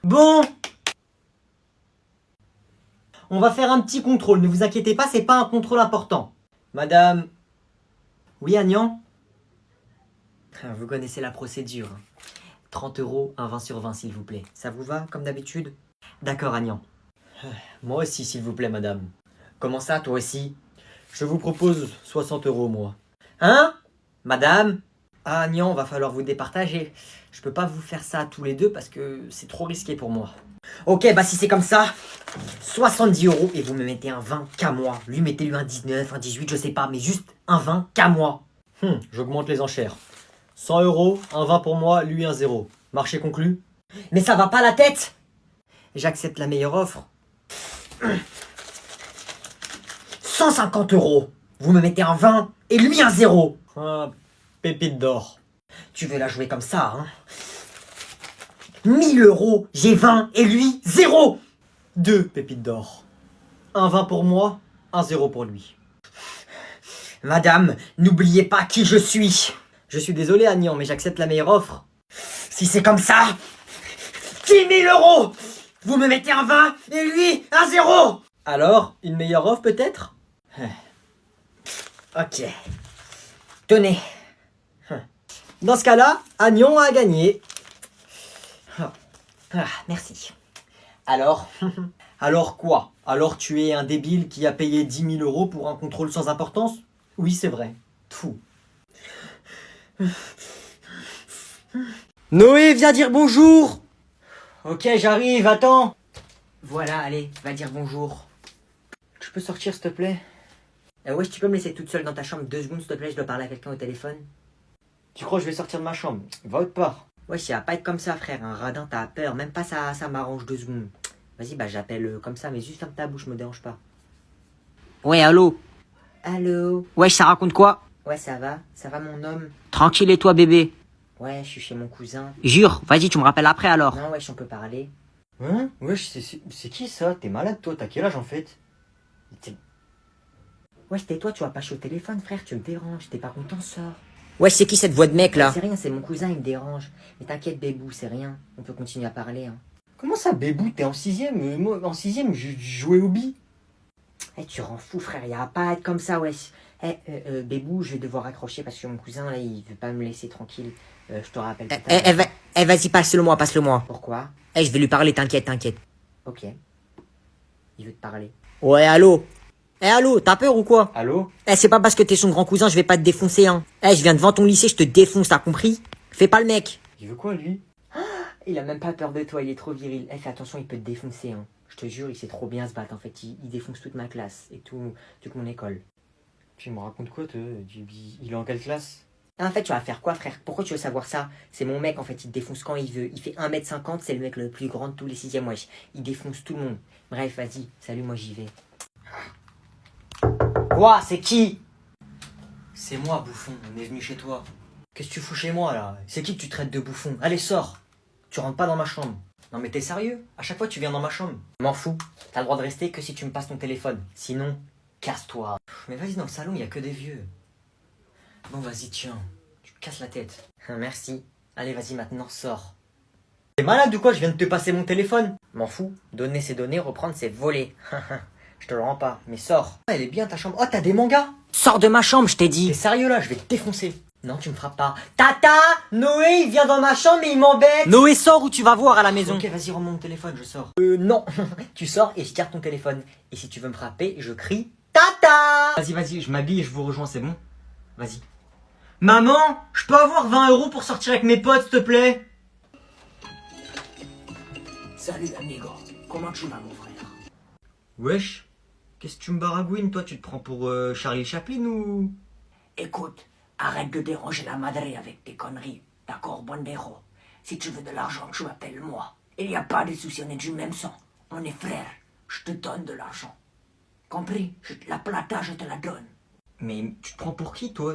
Bon, on va faire un petit contrôle. Ne vous inquiétez pas, c'est pas un contrôle important. Madame. Oui, Agnan? Vous connaissez la procédure. 30 €, un 20 sur 20, s'il vous plaît. Ça vous va, comme d'habitude? D'accord, Agnan. Moi aussi, s'il vous plaît, madame. Comment ça, toi aussi? Je vous propose 60 €, moi. Hein? Madame? Ah, Agnan, va falloir vous départager. Je peux pas vous faire ça tous les deux parce que c'est trop risqué pour moi. Ok, bah si c'est comme ça, 70 € et vous me mettez un 20 qu'à moi. Lui, mettez-lui un 19, un 18, je sais pas, mais juste un 20 qu'à moi. J'augmente les enchères. 100 €, un 20 pour moi, lui un 0. Marché conclu? Mais ça va pas la tête! J'accepte la meilleure offre. 150 €. Vous me mettez un 20 et lui un 0. Ah, pépite d'or. Tu veux la jouer comme ça, hein? 1000 €, j'ai 20 et lui 0. 2 pépites d'or. Un 20 pour moi, un 0 pour lui. Madame, n'oubliez pas qui je suis. Je suis désolé, Agnan, mais j'accepte la meilleure offre. Si c'est comme ça, 10 000 €. Vous me mettez un 20 et lui un 0. Alors, une meilleure offre peut-être? Ok. Tenez. Dans ce cas-là, Agnan a gagné. Merci. Alors? Alors quoi? Alors tu es un débile qui a payé 10 000 € pour un contrôle sans importance? Oui, c'est vrai. Fou. Noé, viens dire bonjour! Ok, j'arrive, attends! Voilà, allez, va dire bonjour. Tu peux sortir, s'il te plaît? Wesh, tu peux me laisser toute seule dans ta chambre 2 secondes, s'il te plaît, je dois parler à quelqu'un au téléphone. Tu crois que je vais sortir de ma chambre? Va autre part. Wesh, ça va pas être comme ça, frère. Un radin, t'as peur. Même pas ça, ça m'arrange 2 secondes. Vas-y, bah j'appelle comme ça, mais juste ferme ta bouche, me dérange pas. Ouais, allô? Allô? Wesh, ça raconte quoi? Ouais, ça va mon homme? Tranquille et toi, bébé? Ouais, je suis chez mon cousin. Jure, vas-y, tu me rappelles après alors. Non, wesh, on peut parler. Hein? Wesh, c'est qui ça? T'es malade toi? T'as quel âge en fait? Wesh, tais-toi, tu vas pas chez au téléphone, frère, tu me déranges. T'es pas content, sors. Wesh, c'est qui cette voix de mec là? C'est rien, c'est mon cousin, il me dérange. Mais t'inquiète, bébou, c'est rien. On peut continuer à parler, hein. Comment ça, bébou? T'es en 6ème? Moi, en 6ème, je jouais au bi. Eh, tu rends fou, frère, y a pas à être comme ça, wesh. Bébou, je vais devoir raccrocher parce que mon cousin, là, il veut pas me laisser tranquille. Je te rappelle tout à l'heure. Vas-y, passe-le-moi, passe-le-moi. Pourquoi? Je vais lui parler, t'inquiète. Ok. Il veut te parler. Ouais, allô? Allô, t'as peur ou quoi? Allô? C'est pas parce que t'es son grand cousin, je vais pas te défoncer, hein. Je viens devant ton lycée, je te défonce, t'as compris? Fais pas le mec. Il veut quoi, lui? Il a même pas peur de toi, il est trop viril. Fais attention, il peut te défoncer, hein. Je te jure, il sait trop bien se battre, en fait. Il défonce toute ma classe et toute mon école. Tu me racontes quoi, toi? Il est en quelle classe? En fait, tu vas faire quoi, frère? Pourquoi tu veux savoir ça? C'est mon mec, en fait, il te défonce quand il veut. Il fait 1m50, c'est le mec le plus grand de tous les 6ème, wesh. Il défonce tout le monde. Bref, vas-y, salut, moi j'y vais. Quoi? C'est qui? C'est moi, bouffon, on est venu chez toi. Qu'est-ce que tu fous chez moi, là? C'est qui que tu traites de bouffon? Allez, sors! Tu rentres pas dans ma chambre. Non mais t'es sérieux? À chaque fois, tu viens dans ma chambre. M'en fous. T'as le droit de rester que si tu me passes ton téléphone. Sinon, casse-toi. Mais vas-y, dans le salon, il y a que des vieux. Bon, vas-y, tiens. Tu me casses la tête. Merci. Allez, vas-y, maintenant, sors. T'es malade ou quoi? Je viens de te passer mon téléphone. M'en fous. Donner c'est donner, reprendre c'est voler. Je te le rends pas. Mais sors. Elle est bien ta chambre. Oh, t'as des mangas? Sors de ma chambre, je t'ai T'es dit. sérieux là? Je vais te défoncer. Non, tu me frappes pas. Tata! Noé, il vient dans ma chambre et il m'embête! Noé, sors ou tu vas voir à la maison. Ok, vas-y, rends mon téléphone, je sors. Non. Tu sors et je garde ton téléphone. Et si tu veux me frapper, je crie Tata! Vas-y, je m'habille et je vous rejoins, c'est bon? Vas-y. Maman, je peux avoir 20 € pour sortir avec mes potes, s'il te plaît? Salut amigo, comment tu vas mon frère? Wesh, qu'est-ce que tu me baragouines, toi? Tu te prends pour Charlie Chaplin ou... Écoute, arrête de déranger la madre avec tes conneries, d'accord, bandero? Si tu veux de l'argent, tu m'appelles moi. Il n'y a pas de souci, on est du même sang. On est frères, je te donne de l'argent. Compris? La plata, je te la donne. Mais tu te prends pour qui, toi?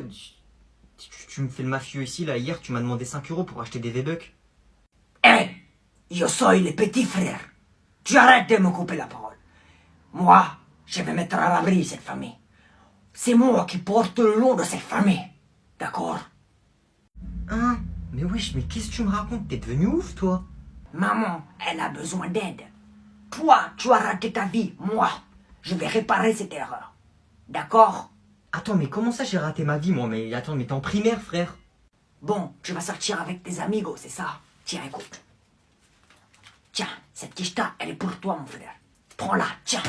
Tu me fais le mafieux ici, là. Hier, tu m'as demandé 5 € pour acheter des V-Bucks. Yo soy le petit frère. Tu arrêtes de me couper la parole. Moi, je vais mettre à l'abri cette famille. C'est moi qui porte le nom de cette famille. D'accord? Hein? Mais wesh, mais qu'est-ce que tu me racontes? T'es devenu ouf, toi? Maman, elle a besoin d'aide. Toi, tu as raté ta vie. Moi, je vais réparer cette erreur. D'accord? Attends, mais comment ça j'ai raté ma vie, moi? Mais attends, mais t'es en primaire, frère. Bon, tu vas sortir avec tes amigos, c'est ça? Tiens, écoute. Tiens, cette quicheta, elle est pour toi, mon frère. Prends-la, tiens.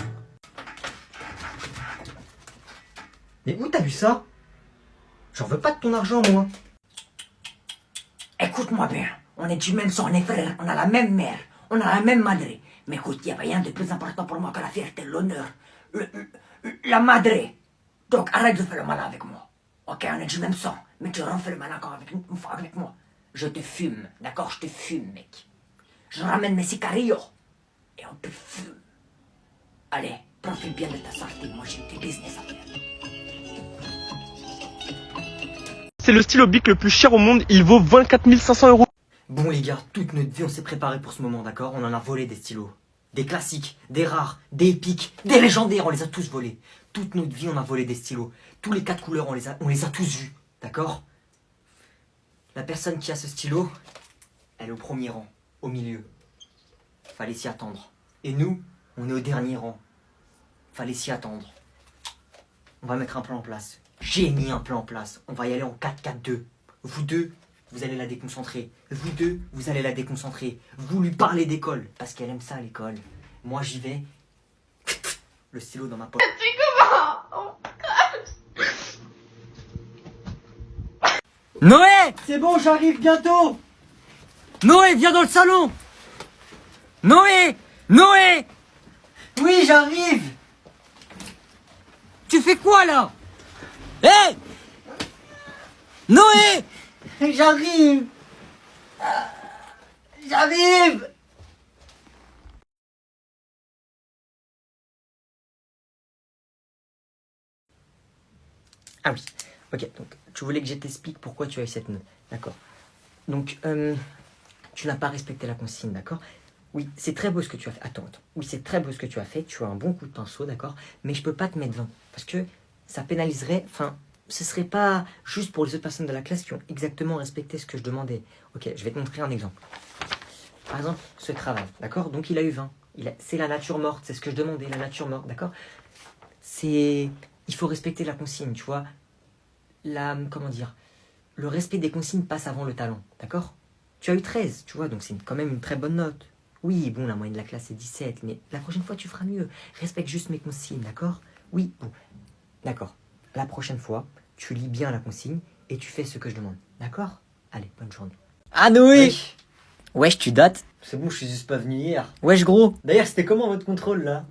Mais où t'as vu ça? J'en veux pas de ton argent, moi. Écoute-moi bien. On est du même sang, on est frères, on a la même mère, on a la même madre. Mais écoute, il n'y a rien de plus important pour moi que la fierté, l'honneur, la madre. Donc arrête de faire le malin avec moi. Ok, on est du même sang, mais tu refais le malin encore une fois avec moi. Je te fume, d'accord? Je te fume, mec. Je ramène mes sicarillos et on te fume. Allez, profite bien de ta sortie, moi j'ai des business à faire. C'est le stylo Bic le plus cher au monde, il vaut 24 500 euros. Bon, les gars, toute notre vie, on s'est préparé pour ce moment, d'accord? On en a volé des stylos. Des classiques, des rares, des épiques, des légendaires, on les a tous volés. Toute notre vie, on a volé des stylos. Tous les 4 couleurs, on les a tous vus, d'accord? La personne qui a ce stylo, elle est au premier rang, au milieu. Fallait s'y attendre. Et nous, on est au dernier rang. Fallait s'y attendre. On va mettre un plan en place. J'ai mis un plan en place. On va y aller en 4-4-2. Vous deux, vous allez la déconcentrer. Vous deux, vous allez la déconcentrer. Vous lui parlez d'école, parce qu'elle aime ça, l'école. Moi, j'y vais. Le stylo dans ma poche. Noé! C'est bon, j'arrive bientôt. Noé, viens dans le salon! Noé! Noé! Oui, j'arrive. Tu fais quoi là? Hé! Noé! J'arrive. J'arrive. Ah oui, ok, donc tu voulais que je t'explique pourquoi tu as eu cette note, d'accord. Donc, tu n'as pas respecté la consigne, d'accord. Oui, c'est très beau ce que tu as fait. Attends. Oui, c'est très beau ce que tu as fait, tu as un bon coup de pinceau, d'accord. Mais je peux pas te mettre 20, parce que ça pénaliserait, enfin, ce serait pas juste pour les autres personnes de la classe qui ont exactement respecté ce que je demandais. Ok, je vais te montrer un exemple. Par exemple, ce travail, d'accord. Donc il a eu 20. C'est la nature morte, c'est ce que je demandais, la nature morte, d'accord. Il faut respecter la consigne, tu vois. Comment dire, le respect des consignes passe avant le talent, d'accord. Tu as eu 13, tu vois, donc c'est quand même une très bonne note. Oui, bon, la moyenne de la classe est 17, mais la prochaine fois tu feras mieux. Respecte juste mes consignes, d'accord. Oui, bon, d'accord. La prochaine fois, tu lis bien la consigne et tu fais ce que je demande, d'accord. Allez, bonne journée. Ah Noé! Oui. Wesh, tu dates? C'est bon, je suis juste pas venu hier. Wesh gros! D'ailleurs, c'était comment votre contrôle là?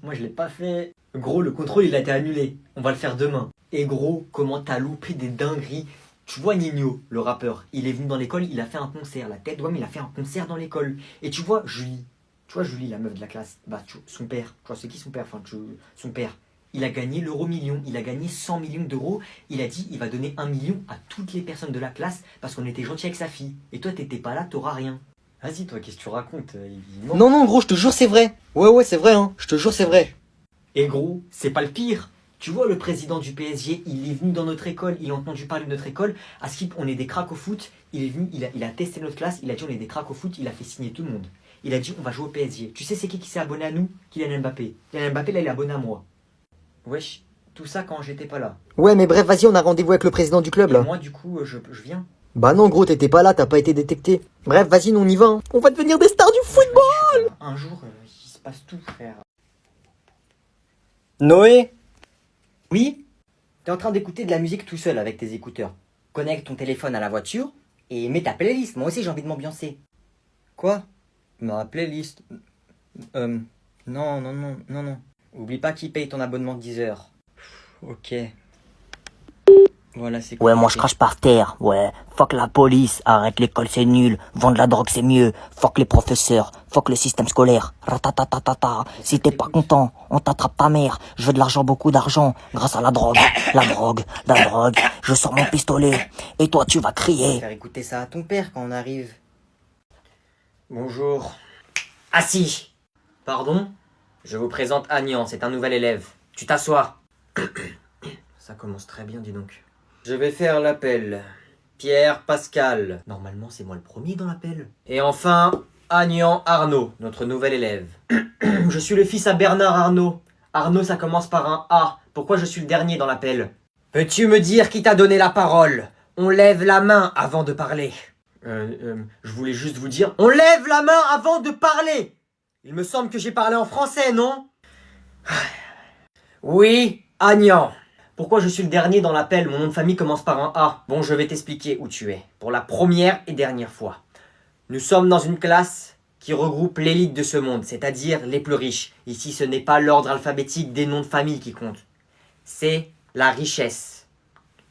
Moi, je l'ai pas fait. Gros, le contrôle, il a été annulé. On va le faire demain. Et gros, comment t'as loupé des dingueries? Tu vois Nino, le rappeur, il est venu dans l'école, il a fait un concert. La tête d'homme, il a fait un concert dans l'école. Et tu vois Julie, la meuf de la classe, bah, son père, tu vois, c'est qui son père? Enfin, son père, il a gagné l'euro-million, il a gagné 100 millions d'euros. Il a dit, il va donner 1 million à toutes les personnes de la classe parce qu'on était gentil avec sa fille. Et toi, t'étais pas là, t'auras rien. Vas-y, toi, qu'est-ce que tu racontes? Non, gros, je te jure, c'est vrai. Ouais, c'est vrai, hein. Je te jure, c'est vrai. Et gros, c'est pas le pire. Tu vois, le président du PSG, il est venu dans notre école, il a entendu parler de notre école. À Skip, on est des cracks au foot. Il est venu, il a testé notre classe, il a dit on est des cracks au foot, il a fait signer tout le monde. Il a dit on va jouer au PSG. Tu sais c'est qui s'est abonné à nous? Kylian Mbappé. Kylian Mbappé, là, il est abonné à moi. Wesh, tout ça quand j'étais pas là. Ouais, mais bref, vas-y, on a rendez-vous avec le président du club Et là. moi, du coup, je viens. Bah non, gros, t'étais pas là, t'as pas été détecté. Bref, vas-y, nous on y va. Hein. On va devenir des stars du football. Un jour, il se passe tout, frère. Noé? Oui? T'es en train d'écouter de la musique tout seul avec tes écouteurs. Connecte ton téléphone à la voiture et mets ta playlist. Moi aussi, j'ai envie de m'ambiancer. Quoi? Ma playlist? Non. Oublie pas qui paye ton abonnement de 10 heures. Ok. Voilà, c'est Ouais, moi je connecté. crache par terre. Ouais, fuck la police, arrête l'école c'est nul, vendre la drogue c'est mieux, fuck les professeurs, fuck le système scolaire. Ratatatatata, si t'es pas content, on t'attrape ta mère. Je veux de l'argent, beaucoup d'argent, grâce à la drogue, la drogue. Je sors mon pistolet, et toi tu vas crier. Faire écouter ça à ton père quand on arrive. Bonjour. Assis. Pardon? Je vous présente Agnan, c'est un nouvel élève. Tu t'assois. Ça commence très bien, dis donc. Je vais faire l'appel. Pierre Pascal. Normalement, c'est moi le premier dans l'appel. Et enfin, Agnan Arnaud, notre nouvel élève. Je suis le fils à Bernard Arnaud. Arnaud, ça commence par un A. Pourquoi je suis le dernier dans l'appel? Peux-tu me dire qui t'a donné la parole? On lève la main avant de parler. Je voulais juste vous dire... On lève la main avant de parler! Il me semble que j'ai parlé en français, non? Oui, Agnan. Pourquoi je suis le dernier dans l'appel? Mon nom de famille commence par un A. Bon, je vais t'expliquer où tu es. Pour la première et dernière fois. Nous sommes dans une classe qui regroupe l'élite de ce monde, c'est-à-dire les plus riches. Ici, ce n'est pas l'ordre alphabétique des noms de famille qui compte. C'est la richesse.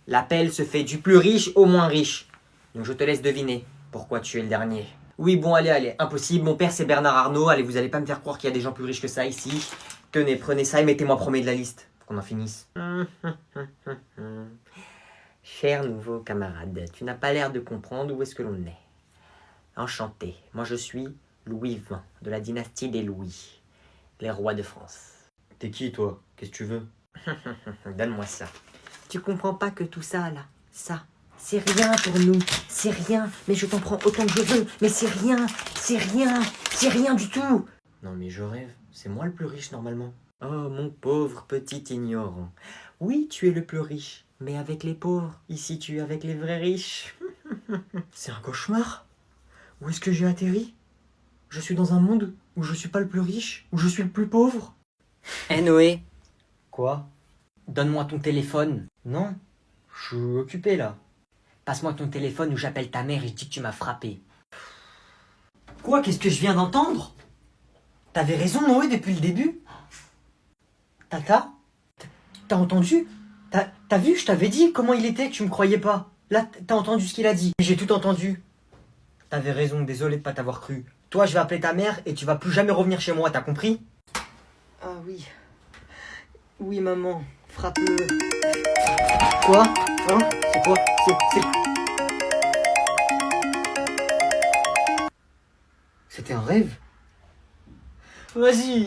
L'appel se fait du plus riche au moins riche. Donc je te laisse deviner pourquoi tu es le dernier. Oui, bon, allez, impossible. Mon père, c'est Bernard Arnault. Allez, vous allez pas me faire croire qu'il y a des gens plus riches que ça ici. Tenez, prenez ça et mettez-moi premier de la liste. Pour qu'on en finisse. Cher nouveau camarade, tu n'as pas l'air de comprendre où est-ce que l'on est. Enchanté. Moi, je suis Louis XX, de la dynastie des Louis. Les rois de France. T'es qui, toi? Qu'est-ce que tu veux? Donne-moi ça. Tu comprends pas que tout ça, là, ça, c'est rien pour nous. C'est rien, mais je t'en prends autant que je veux. Mais c'est rien, c'est rien du tout. Non, mais je rêve. C'est moi le plus riche, normalement. Oh, mon pauvre petit ignorant. Oui, tu es le plus riche, mais avec les pauvres. Ici, tu es avec les vrais riches. C'est un cauchemar. Où est-ce que j'ai atterri? Je suis dans un monde où je suis pas le plus riche, où je suis le plus pauvre. Eh Noé, Quoi? donne-moi ton téléphone. Non, je suis occupé là. Passe-moi ton téléphone ou j'appelle ta mère et je dis que tu m'as frappé. Quoi? Qu'est-ce que je viens d'entendre? T'avais raison, Noé, depuis le début. Tata? T'as entendu? T'as vu? Je t'avais dit comment il était, que tu me croyais pas. Là, t'as entendu ce qu'il a dit. J'ai tout entendu. T'avais raison, désolé de pas t'avoir cru. Toi, je vais appeler ta mère et tu vas plus jamais revenir chez moi, t'as compris? Ah oui. Oui, maman. Frappe-le. Quoi? Hein? C'est quoi? C'était un rêve? Vas-y.